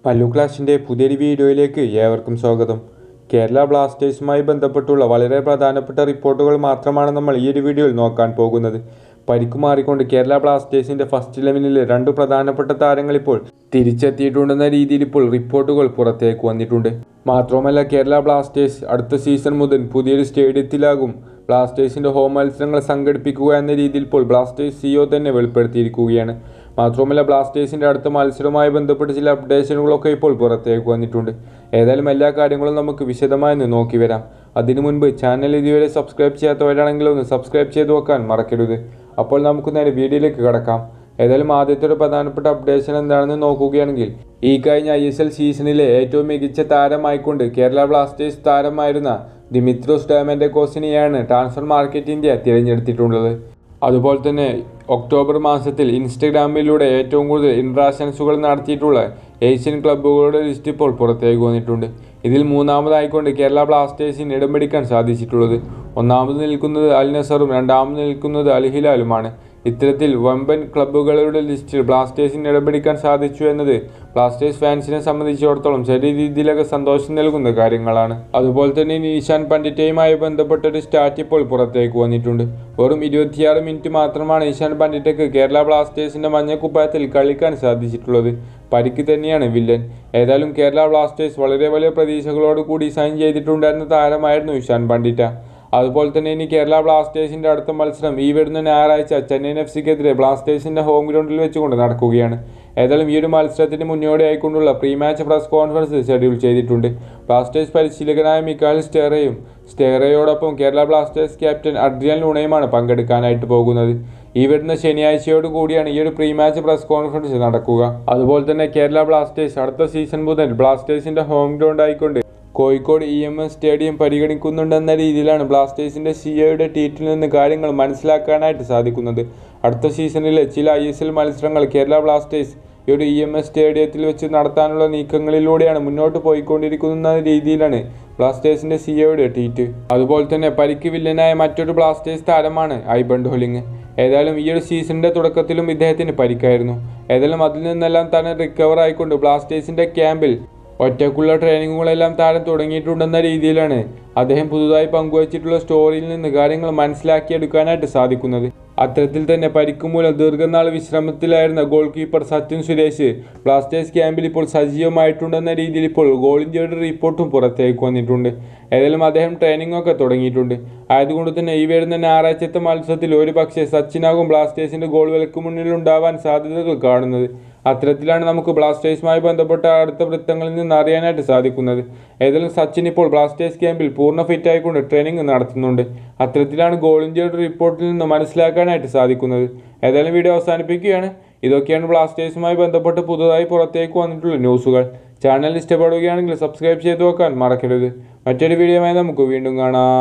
പല്ലു ക്ലാഷിൻ്റെ പുതിയൊരു വീഡിയോയിലേക്ക് ഏവർക്കും സ്വാഗതം. കേരള ബ്ലാസ്റ്റേഴ്സുമായി ബന്ധപ്പെട്ടുള്ള വളരെ പ്രധാനപ്പെട്ട റിപ്പോർട്ടുകൾ മാത്രമാണ് നമ്മൾ ഈ ഒരു വീഡിയോയിൽ നോക്കാൻ പോകുന്നത്. പരിക്ക് മാറിക്കൊണ്ട് കേരള ബ്ലാസ്റ്റേഴ്സിൻ്റെ ഫസ്റ്റ് 11-ലെ രണ്ട് പ്രധാനപ്പെട്ട താരങ്ങൾ ഇപ്പോൾ തിരിച്ചെത്തിയിട്ടുണ്ടെന്ന രീതിയിൽ ഇപ്പോൾ റിപ്പോർട്ടുകൾ പുറത്തേക്ക് വന്നിട്ടുണ്ട്. മാത്രവുമല്ല, കേരള ബ്ലാസ്റ്റേഴ്സ് അടുത്ത സീസൺ മുതൽ പുതിയൊരു സ്റ്റേഡിയത്തിലാകും ബ്ലാസ്റ്റേഴ്സിൻ്റെ ഹോം മത്സരങ്ങൾ സംഘടിപ്പിക്കുക എന്ന രീതിയിൽ ഇപ്പോൾ ബ്ലാസ്റ്റേഴ്സ് CEO തന്നെ വെളിപ്പെടുത്തിയിരിക്കുകയാണ്. മാത്രവുമല്ല, ബ്ലാസ്റ്റേഴ്സിൻ്റെ അടുത്ത മത്സരവുമായി ബന്ധപ്പെട്ട് ചില അപ്ഡേഷനുകളൊക്കെ ഇപ്പോൾ പുറത്തേക്ക് വന്നിട്ടുണ്ട്. ഏതായാലും എല്ലാ കാര്യങ്ങളും നമുക്ക് വിശദമായി നോക്കി വരാം. അതിനു മുൻപ് ചാനൽ ഇതുവരെ സബ്സ്ക്രൈബ് ചെയ്യാത്തവരാണെങ്കിൽ ഒന്ന് സബ്സ്ക്രൈബ് ചെയ്ത് വെക്കാൻ മറക്കരുത്. അപ്പോൾ നമുക്ക് നേരെ വീഡിയോയിലേക്ക് കടക്കാം. ഏതായാലും ആദ്യത്തെ ഒരു പ്രധാനപ്പെട്ട അപ്ഡേഷൻ എന്താണെന്ന് നോക്കുകയാണെങ്കിൽ, ഈ കഴിഞ്ഞ ISL സീസണിലെ ഏറ്റവും മികച്ച താരമായിക്കൊണ്ട് കേരള ബ്ലാസ്റ്റേഴ്സ് താരമായിരുന്ന ദിമിത്രോസ് ഡയമൻഡക്കോസിനെയാണ് ട്രാൻസ്ഫർ മാർക്കറ്റ് ഇന്ത്യ തിരഞ്ഞെടുത്തിട്ടുള്ളത്. അതുപോലെ തന്നെ ഒക്ടോബർ മാസത്തിൽ ഇൻസ്റ്റഗ്രാമിലൂടെ ഏറ്റവും കൂടുതൽ ഇൻട്രാക്ഷൻസുകൾ നടത്തിയിട്ടുള്ള ഏഷ്യൻ ക്ലബ്ബുകളുടെ ലിസ്റ്റ് ഇപ്പോൾ പുറത്തേക്ക് വന്നിട്ടുണ്ട്. ഇതിൽ മൂന്നാമതായിക്കൊണ്ട് കേരള ബ്ലാസ്റ്റേഴ്സിന് ഇടം പിടിക്കാൻ സാധിച്ചിട്ടുള്ളത്. ഒന്നാമത് നിൽക്കുന്നത് അൽ നസറും രണ്ടാമത് നിൽക്കുന്നത് അൽ ഹിലാലുമാണ്. ഇത്തരത്തിൽ വമ്പൻ ക്ലബ്ബുകളുടെ ലിസ്റ്റിൽ ബ്ലാസ്റ്റേഴ്സിന് ഇടം പിടിക്കാൻ സാധിച്ചു എന്നത് ബ്ലാസ്റ്റേഴ്സ് ഫാൻസിനെ സംബന്ധിച്ചിടത്തോളം ചെറിയ രീതിയിലൊക്കെ സന്തോഷം നൽകുന്ന കാര്യങ്ങളാണ്. അതുപോലെ തന്നെ നിഷാൻ പണ്ഡിറ്റുമായി ബന്ധപ്പെട്ട ഒരു സ്റ്റാറ്റ് ഇപ്പോൾ പുറത്തേക്ക് വന്നിട്ടുണ്ട്. വെറും 26 മിനിറ്റ് മാത്രമാണ് നിഷാൻ പണ്ഡിറ്റയ്ക്ക് കേരള ബ്ലാസ്റ്റേഴ്സിൻ്റെ മഞ്ഞക്കുപ്പായത്തിൽ കളിക്കാൻ സാധിച്ചിട്ടുള്ളത്. പരിക്ക് തന്നെയാണ് വില്ലൻ. ഏതായാലും കേരള ബ്ലാസ്റ്റേഴ്സ് വളരെ വലിയ പ്രതീക്ഷകളോട് കൂടി സൈൻ ചെയ്തിട്ടുണ്ടായിരുന്ന താരമായിരുന്നു നിഷാൻ പണ്ഡിറ്റ. അതുപോലെ തന്നെ ഇനി കേരള ബ്ലാസ്റ്റേഴ്സിൻ്റെ അടുത്ത മത്സരം ഈ വരുന്ന ഞായറാഴ്ച ചെന്നൈയിൻ FCക്കെതിരെ ബ്ലാസ്റ്റേഴ്സിൻ്റെ ഹോം ഗ്രൗണ്ടിൽ വെച്ചുകൊണ്ട് നടക്കുകയാണ്. ഏതായാലും ഈ ഒരു മത്സരത്തിന് മുന്നോടിയായിക്കൊണ്ടുള്ള pre match press conference schedule ചെയ്തിട്ടുണ്ട്. ബ്ലാസ്റ്റേഴ്സ് പരിശീലകനായ മിക്കാൽ സ്റ്റെറയോടൊപ്പം കേരള ബ്ലാസ്റ്റേഴ്സ് ക്യാപ്റ്റൻ അഡ്രിയാൻ ലൂണയുമാണ് പങ്കെടുക്കാനായിട്ട് പോകുന്നത്. ഈ വരുന്ന ശനിയാഴ്ചയോട് കൂടിയാണ് ഈ ഒരു പ്രീ മാച്ച് പ്രസ് കോൺഫറൻസ് നടക്കുക. അതുപോലെ തന്നെ കേരള ബ്ലാസ്റ്റേഴ്സ് അടുത്ത സീസൺ മുതൽ ബ്ലാസ്റ്റേഴ്സിൻ്റെ ഹോം ഗ്രൗണ്ട് ആയിക്കൊണ്ട് കോഴിക്കോട് EMS സ്റ്റേഡിയം പരിഗണിക്കുന്നുണ്ടെന്ന രീതിയിലാണ് ബ്ലാസ്റ്റേഴ്സിൻ്റെ CEOയുടെ ട്വീറ്റിൽ നിന്ന് കാര്യങ്ങൾ മനസ്സിലാക്കാനായിട്ട് സാധിക്കുന്നത്. അടുത്ത സീസണിലെ ചില ISL മത്സരങ്ങൾ കേരള ബ്ലാസ്റ്റേഴ്സ് ഈ ഒരു EMS സ്റ്റേഡിയത്തിൽ വെച്ച് നടത്താനുള്ള നീക്കങ്ങളിലൂടെയാണ് മുന്നോട്ട് പോയിക്കൊണ്ടിരിക്കുന്ന രീതിയിലാണ് ബ്ലാസ്റ്റേഴ്സിൻ്റെ CEOയുടെ ട്വീറ്റ്. അതുപോലെ തന്നെ പരിക്ക് വില്ലനായ മറ്റൊരു ബ്ലാസ്റ്റേഴ്സ് താരമാണ് ഐബൺ ഡോലിംഗ്. ഏതായാലും ഈ ഒരു സീസണിൻ്റെ തുടക്കത്തിലും ഇദ്ദേഹത്തിന് പരിക്കായിരുന്നു. ഏതായാലും അതിൽ നിന്നെല്ലാം തന്നെ റിക്കവർ ആയിക്കൊണ്ട് ബ്ലാസ്റ്റേഴ്സിൻ്റെ ക്യാമ്പിൽ ഒറ്റക്കുള്ള ട്രെയിനിങ്ങുകളെല്ലാം താരം തുടങ്ങിയിട്ടുണ്ടെന്ന രീതിയിലാണ് അദ്ദേഹം പുതുതായി പങ്കുവച്ചിട്ടുള്ള സ്റ്റോറിയിൽ നിന്ന് കാര്യങ്ങൾ മനസ്സിലാക്കിയെടുക്കാനായിട്ട് സാധിക്കുന്നത്. അത്തരത്തിൽ തന്നെ പരിക്ക് മൂലം ദീർഘനാൾ വിശ്രമത്തിലായിരുന്ന goalkeeper Sachin Suresh Blasters ക്യാമ്പിൽ ഇപ്പോൾ സജീവമായിട്ടുണ്ടെന്ന രീതിയിൽ ഇപ്പോൾ ഗോൾ ഇന്ത്യയുടെ റിപ്പോർട്ടും പുറത്തേക്ക് വന്നിട്ടുണ്ട്. ഏതായാലും അദ്ദേഹം ട്രെയിനിങ് ഒക്കെ തുടങ്ങിയിട്ടുണ്ട്. ആയതുകൊണ്ട് തന്നെ ഈ വരുന്ന ഞായറാഴ്ചത്തെ മത്സരത്തിൽ ഒരു പക്ഷേ സച്ചിനാകും ബ്ലാസ്റ്റേഴ്സിൻ്റെ ഗോൾ വിലക്ക് മുന്നിൽ ഉണ്ടാവാൻ സാധ്യതകൾ കാണുന്നത്. അത്തരത്തിലാണ് നമുക്ക് ബ്ലാസ്റ്റേഴ്സുമായി ബന്ധപ്പെട്ട അടുത്ത വൃത്തങ്ങളിൽ നിന്ന് അറിയാനായിട്ട് സാധിക്കുന്നത്. ഏതായാലും സച്ചിൻ ഇപ്പോൾ ബ്ലാസ്റ്റേഴ്സ് ക്യാമ്പിൽ പൂർണ്ണ ഫിറ്റായിക്കൊണ്ട് ട്രെയിനിങ് നടത്തുന്നുണ്ട്. അത്തരത്തിലാണ് ഗോൾ ഇന്ത്യയുടെ റിപ്പോർട്ടിൽ നിന്ന് മനസ്സിലാക്കാനായിട്ട് സാധിക്കുന്നത്. ഏതായാലും വീഡിയോ അവസാനിപ്പിക്കുകയാണ്. ഇതൊക്കെയാണ് ബ്ലാസ്റ്റേഴ്സുമായി ബന്ധപ്പെട്ട് പുതുതായി പുറത്തേക്ക് വന്നിട്ടുള്ള ന്യൂസുകൾ. ചാനൽ ഇഷ്ടപ്പെടുകയാണെങ്കിൽ സബ്സ്ക്രൈബ് ചെയ്ത് വെക്കാൻ മറക്കരുത്. മറ്റൊരു വീഡിയോയുമായി നമുക്ക് വീണ്ടും കാണാം.